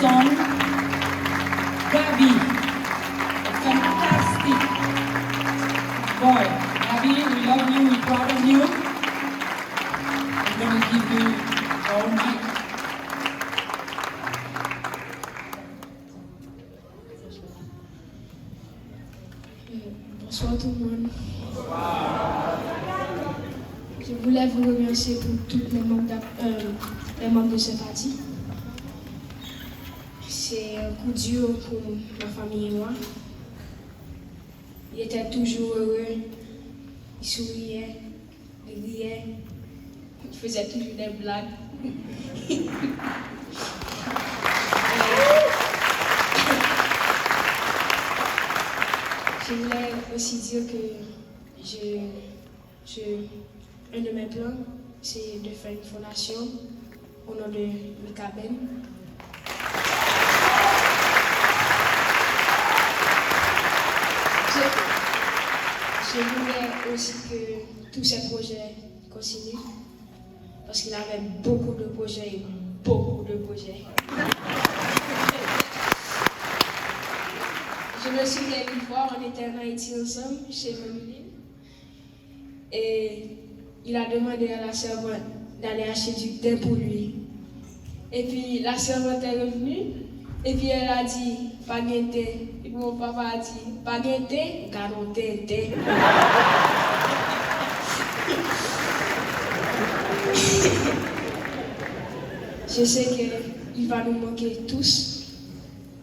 song, Gabi. A fantastic boy. Gabi, we love you, we're proud of you. I'm going to give you all mic. Bonsoir tout le monde. Je voulais vous remercier pour tous les membres de ce parti. C'est un coup dur pour ma famille et moi. Il était toujours heureux, il souriait, il riait, il faisait toujours des blagues. Je voulais aussi dire que un de mes plans, c'est de faire une fondation au nom de Mikaben. Je voulais aussi que tous ces projets continuent, parce qu'il avait beaucoup de projets, beaucoup de projets. Je me souviens une fois, on était en Haïti ensemble, chez Mamie, et il a demandé à la servante d'aller acheter du thé pour lui. Et puis la servante est revenue, et puis elle a dit, pas de thé. Et puis mon papa a dit, pas de thé, gardons thé. Je sais qu'il va nous manquer tous.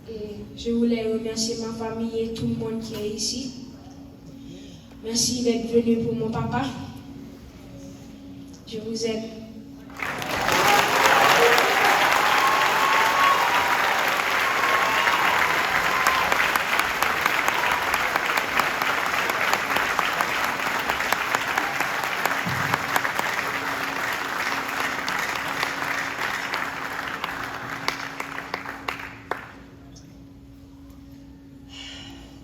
Et je voulais remercier ma famille et tout le monde qui est ici. Merci d'être venu pour mon papa. Je vous aime.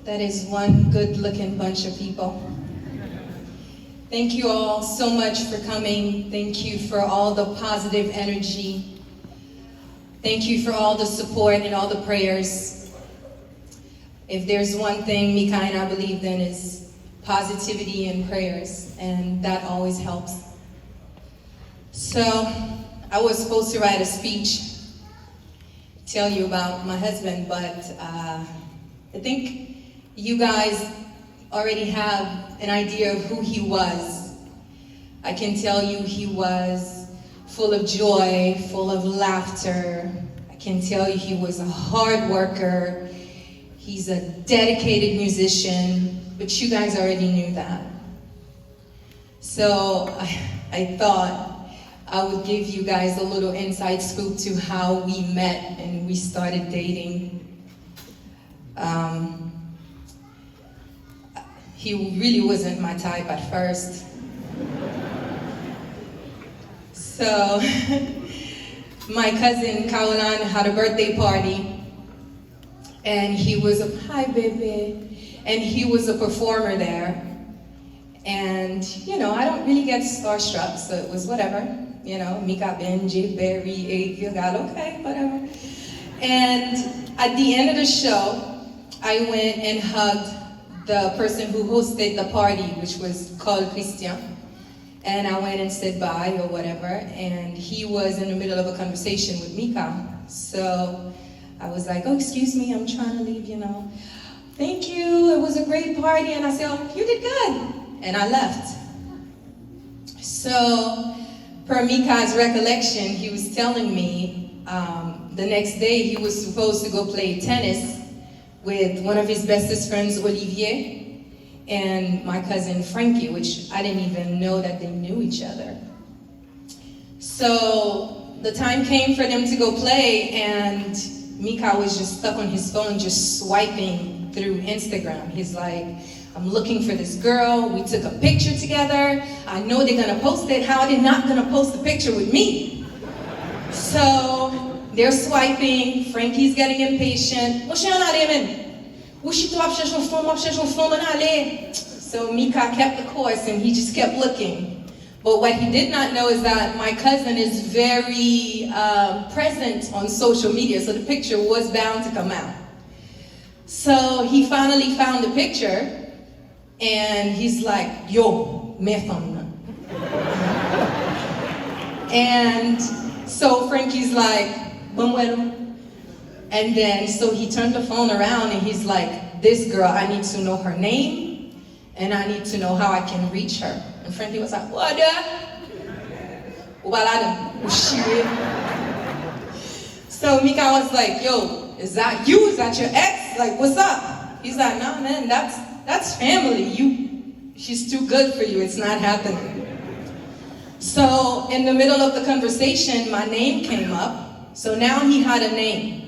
That is one good-looking bunch of people. Thank you all so much for coming. Thank you for all the positive energy. Thank you for all the support and all the prayers. If there's one thing Mika and I believe in is positivity and prayers, and that always helps. So, I was supposed to write a speech, tell you about my husband, but I think you guys already have an idea of who he was. I can tell you he was full of joy, full of laughter. I can tell you he was a hard worker. He's a dedicated musician, but you guys already knew that. So I thought I would give you guys a little inside scoop to how we met and we started dating. He really wasn't my type at first. So, my cousin Kawalan had a birthday party, and he was hi baby, and he was a performer there. And, you know, I don't really get starstruck, so it was whatever. You know, Mikaben, J. Berry, A. okay, whatever. And at the end of the show, I went and hugged the person who hosted the party, which was called Kijan. And I went and said bye or whatever, and he was in the middle of a conversation with Mika. So I was like, oh, excuse me, I'm trying to leave, you know. Thank you, it was a great party. And I said, oh, you did good. And I left. So per Mika's recollection, he was telling me the next day he was supposed to go play tennis with one of his bestest friends, Olivier, and my cousin Frankie, which I didn't even know that they knew each other. So the time came for them to go play, and Mika was just stuck on his phone, just swiping through Instagram. He's like, I'm looking for this girl, we took a picture together, I know they're gonna post it, how are they not gonna post a picture with me? So they're swiping, Frankie's getting impatient. So Mika kept the course and he just kept looking. But what he did not know is that my cousin is very present on social media, so the picture was bound to come out. So he finally found the picture, and he's like, yo, me famna. And so Frankie's like, Bumwelo. And then, so he turned the phone around and he's like, this girl, I need to know her name and I need to know how I can reach her. And Frankie was like, what So Mika was like, yo, is that you? Is that your ex? Like, what's up? He's like, no, man, that's family. She's too good for you. It's not happening. So in the middle of the conversation, my name came up. So now he had a name.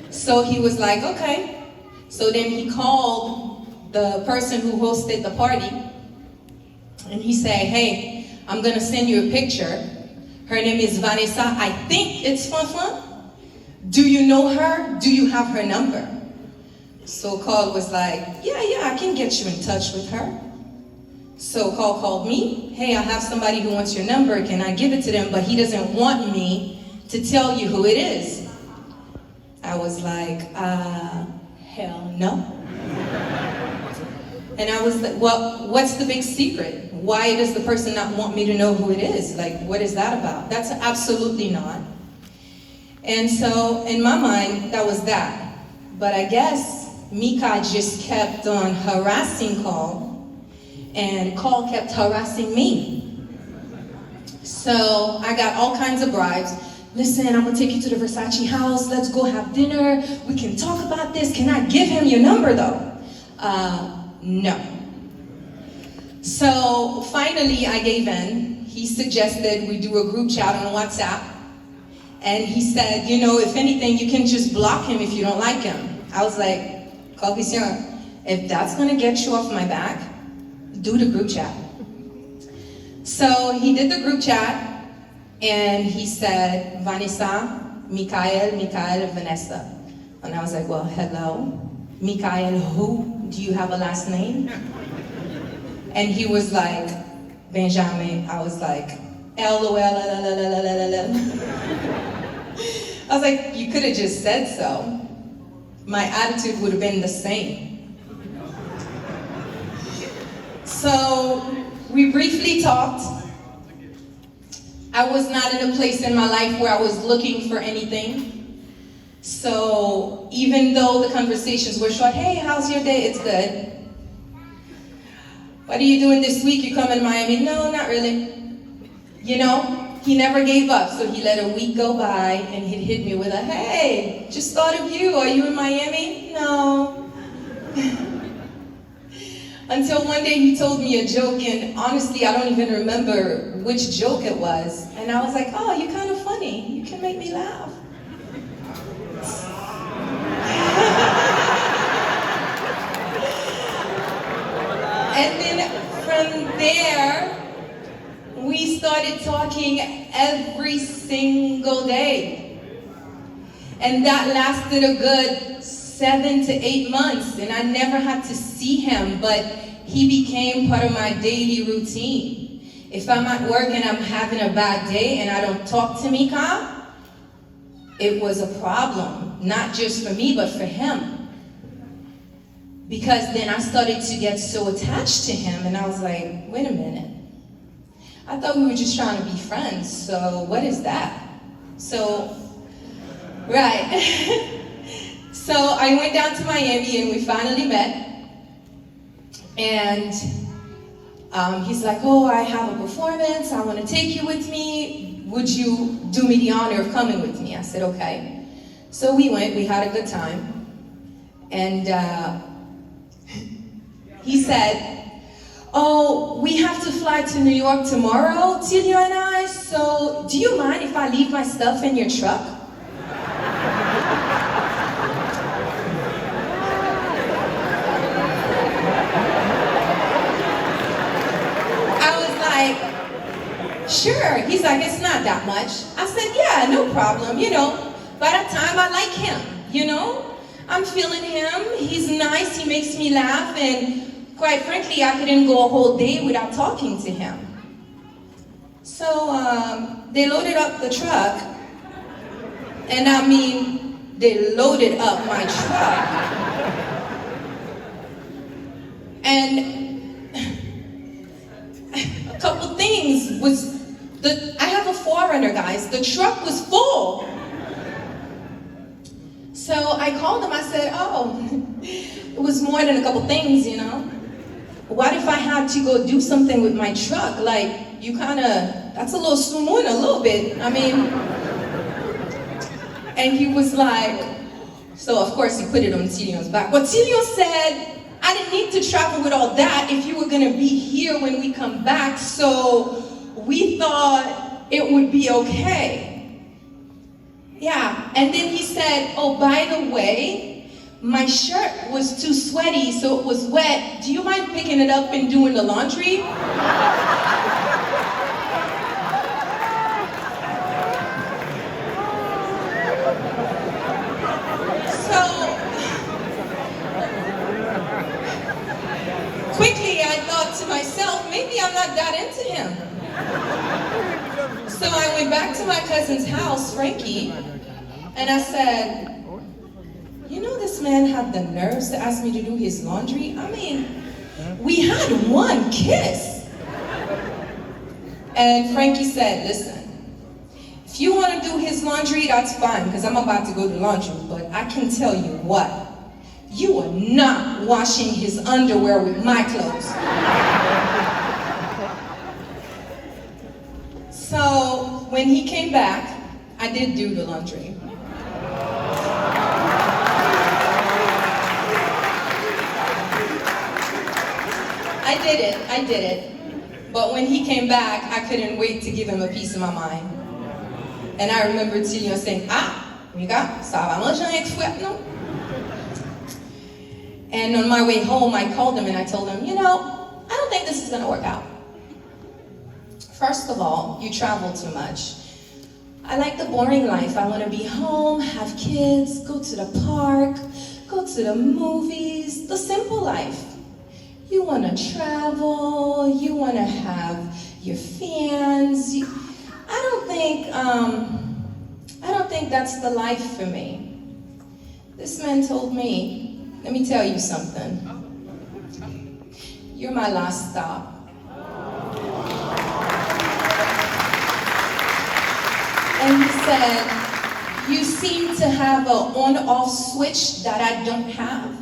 So he was like, okay. So then he called the person who hosted the party. And he said, hey, I'm going to send you a picture. Her name is Vanessa. I think it's Fanfan. Do you know her? Do you have her number? So Carl was like, yeah, I can get you in touch with her. So Carl called me. Hey, I have somebody who wants your number. Can I give it to them? But he doesn't want me to tell you who it is. I was like, hell no. And I was like, well, what's the big secret? Why does the person not want me to know who it is? Like, what is that about? That's absolutely not. And so, in my mind, that was that. But I guess Mika just kept on harassing Carl, and Carl kept harassing me. So, I got all kinds of bribes. Listen, I'm gonna take you to the Versace house. Let's go have dinner. We can talk about this. Can I give him your number though? No. So finally I gave in. He suggested we do a group chat on WhatsApp. And he said, you know, if anything, you can just block him if you don't like him. I was like, Kijan, if that's gonna get you off my back, do the group chat. So he did the group chat. And he said, Vanessa, Mikael, Vanessa. And I was like, well, hello. Mikael, who? Do you have a last name? And he was like, Benjamin. I was like, LOL. I was like, you could have just said so. My attitude would have been the same. So we briefly talked. I was not in a place in my life where I was looking for anything. So even though the conversations were short, hey, how's your day? It's good. What are you doing this week? You coming to Miami? No, not really. You know, he never gave up. So he let a week go by and he'd hit me with a, hey, just thought of you. Are you in Miami? No. Until one day he told me a joke, and honestly, I don't even remember which joke it was. And I was like, oh, you're kind of funny. You can make me laugh. And then from there, we started talking every single day. And that lasted a good 7 to 8 months, and I never had to see him, but he became part of my daily routine. If I'm at work and I'm having a bad day and I don't talk to Mika, it was a problem, not just for me, but for him. Because then I started to get so attached to him, and I was like, wait a minute. I thought we were just trying to be friends, so what is that? So, right. So I went down to Miami and we finally met. And he's like, oh, I have a performance. I want to take you with me. Would you do me the honor of coming with me? I said, okay. So we went, we had a good time. And he said, oh, we have to fly to New York tomorrow, Tilio and I. So do you mind if I leave my stuff in your truck? Sure. He's like, it's not that much. I said, yeah, no problem. You know, by that time I like him, you know. I'm feeling him. He's nice. He makes me laugh. And quite frankly, I couldn't go a whole day without talking to him. So they loaded up the truck, and I mean, they loaded up my truck. And a couple things was, I have a 4Runner, guys. The truck was full. So I called him, I said, oh, it was more than a couple things, you know? What if I had to go do something with my truck? Like, you that's a little sumun, a little bit. I mean, and he was like, so of course he put it on Tilion's back. But Tilion said, I didn't need to travel with all that if you were gonna be here when we come back, so we thought it would be okay. Yeah, and then he said, oh, by the way, my shirt was too sweaty, so it was wet. Do you mind picking it up and doing the laundry? Quickly, I thought to myself, maybe I'm not that into him. So I went back to my cousin's house, Frankie, and I said, you know, this man had the nerves to ask me to do his laundry? I mean, we had one kiss. And Frankie said, listen, if you want to do his laundry, that's fine, because I'm about to go to laundry, but I can tell you what. You are not washing his underwear with my clothes. So when he came back, I did do the laundry. I did it. But when he came back, I couldn't wait to give him a piece of my mind. And I remember Tilion saying, Mika, ça va manger avec fouette, non? And on my way home, I called him and I told him, you know, I don't think this is gonna work out. First of all, you travel too much. I like the boring life. I wanna be home, have kids, go to the park, go to the movies, the simple life. You wanna travel, you wanna have your fans. I don't think that's the life for me. This man told me, let me tell you something. You're my last stop. And he said, you seem to have an on-off switch that I don't have,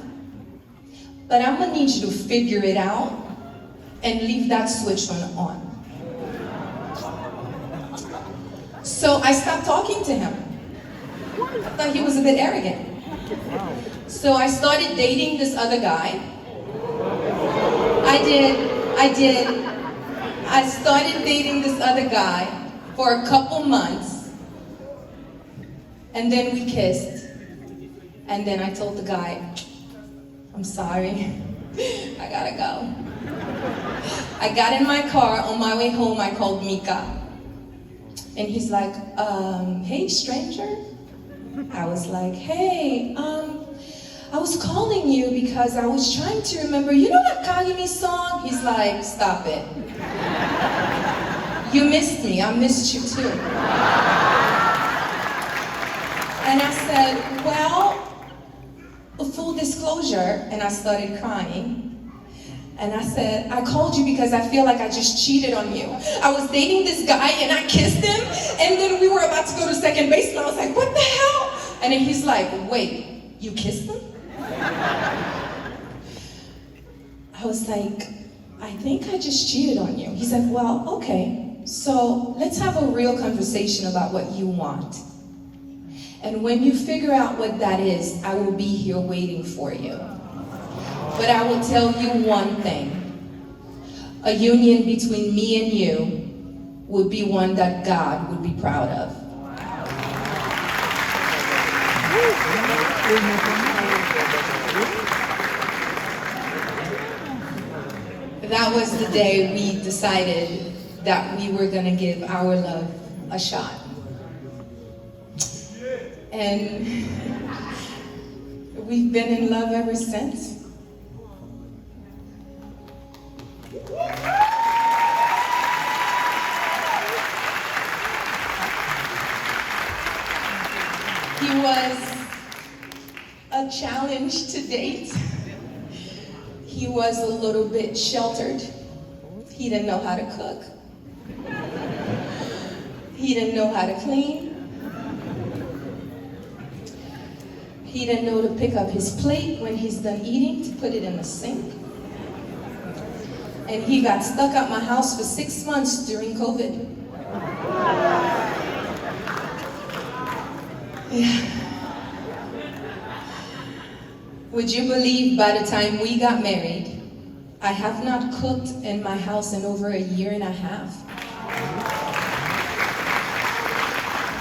but I'm gonna need you to figure it out and leave that switch on. So I stopped talking to him. I thought he was a bit arrogant. So I started dating this other guy. I started dating this other guy for a couple months. And then we kissed. And then I told the guy, I'm sorry, I gotta go. I got in my car, on my way home, I called Mika. And he's like, hey, stranger. I was like, hey, I was calling you because I was trying to remember, you know that Kagami song? He's like, stop it. You missed me, I missed you too. And I said, well, full disclosure, and I started crying. And I said, I called you because I feel like I just cheated on you. I was dating this guy and I kissed him, and then we were about to go to second base, and I was like, what the hell? And then he's like, wait, you kissed him? I was like, I think I just cheated on you. He said, well, okay, so let's have a real conversation about what you want. And when you figure out what that is, I will be here waiting for you. But I will tell you one thing. A union between me and you would be one that God would be proud of. That was the day we decided that we were going to give our love a shot. And we've been in love ever since. He was a challenge to date. He was a little bit sheltered. He didn't know how to cook. He didn't know how to clean. He didn't know to pick up his plate when he's done eating to put it in the sink. And he got stuck at my house for 6 months during COVID. Yeah. Would you believe by the time we got married, I have not cooked in my house in over 1.5 years.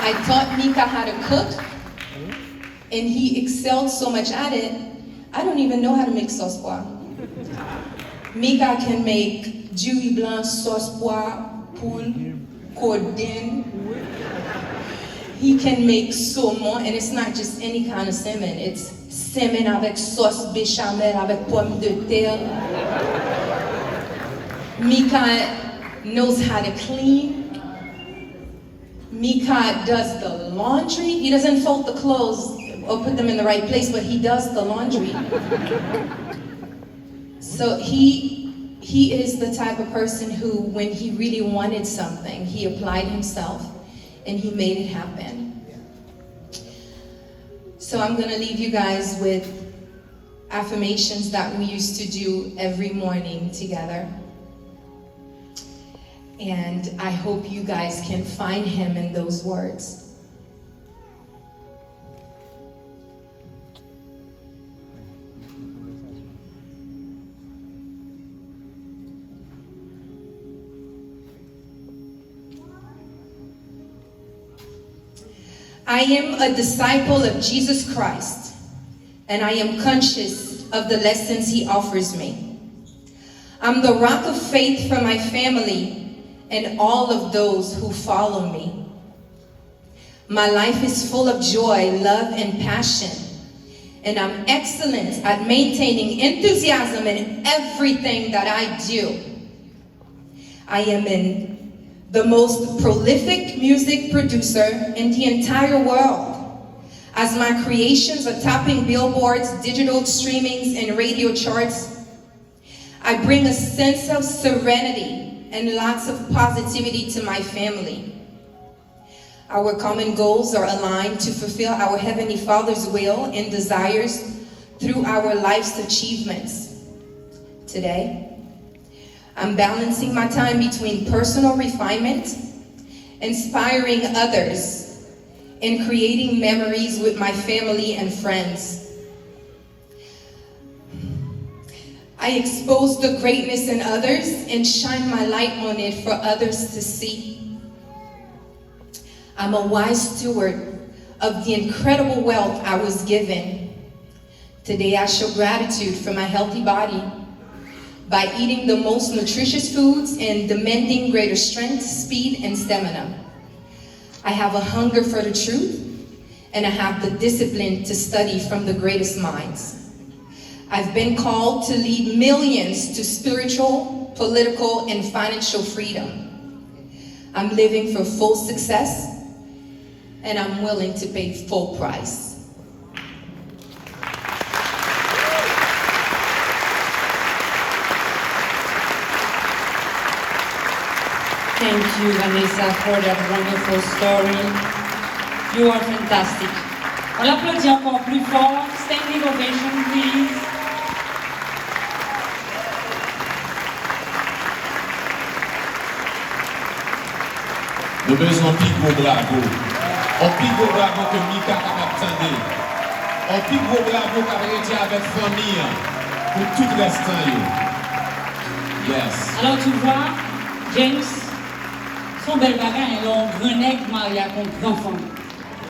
I taught Mika how to cook, and he excelled so much at it, I don't even know how to make sauce poire. Mika can make jus blanc, sauce poire, poule, cordon. He can make saumon, and it's not just any kind of salmon. It's salmon avec sauce béchamel, avec pommes de terre. Mika knows how to clean. Mika does the laundry. He doesn't fold the clothes or put them in the right place, but he does the laundry. So he is the type of person who, when he really wanted something, he applied himself and he made it happen. So I'm gonna leave you guys with affirmations that we used to do every morning together. And I hope you guys can find him in those words. I am a disciple of Jesus Christ, and I am conscious of the lessons he offers me. I'm the rock of faith for my family and all of those who follow me. My life is full of joy, love, and passion, and I'm excellent at maintaining enthusiasm in everything that I do. I am the most prolific music producer in the entire world, as my creations are topping billboards, digital streamings, and radio charts. I bring a sense of serenity and lots of positivity to my family. Our common goals are aligned to fulfill our Heavenly Father's will and desires through our life's achievements. Today, I'm balancing my time between personal refinement, inspiring others, and creating memories with my family and friends. I expose the greatness in others and shine my light on it for others to see. I'm a wise steward of the incredible wealth I was given. Today I show gratitude for my healthy body by eating the most nutritious foods and demanding greater strength, speed, and stamina. I have a hunger for the truth, and I have the discipline to study from the greatest minds. I've been called to lead millions to spiritual, political, and financial freedom. I'm living for full success, and I'm willing to pay full price. Thank you, Vanessa, for that wonderful story. You are fantastic. On l'applaudit encore plus fort. Standing ovation, please. Nous besoin de plus gros bravo. Un plus gros bravo que Mika capable d'entendre. Un plus gros bravo capable de avec famille pour tout le restant. Yes. Alors tu vois, James, son bel bagage, un grand nègre marié à un grand femme.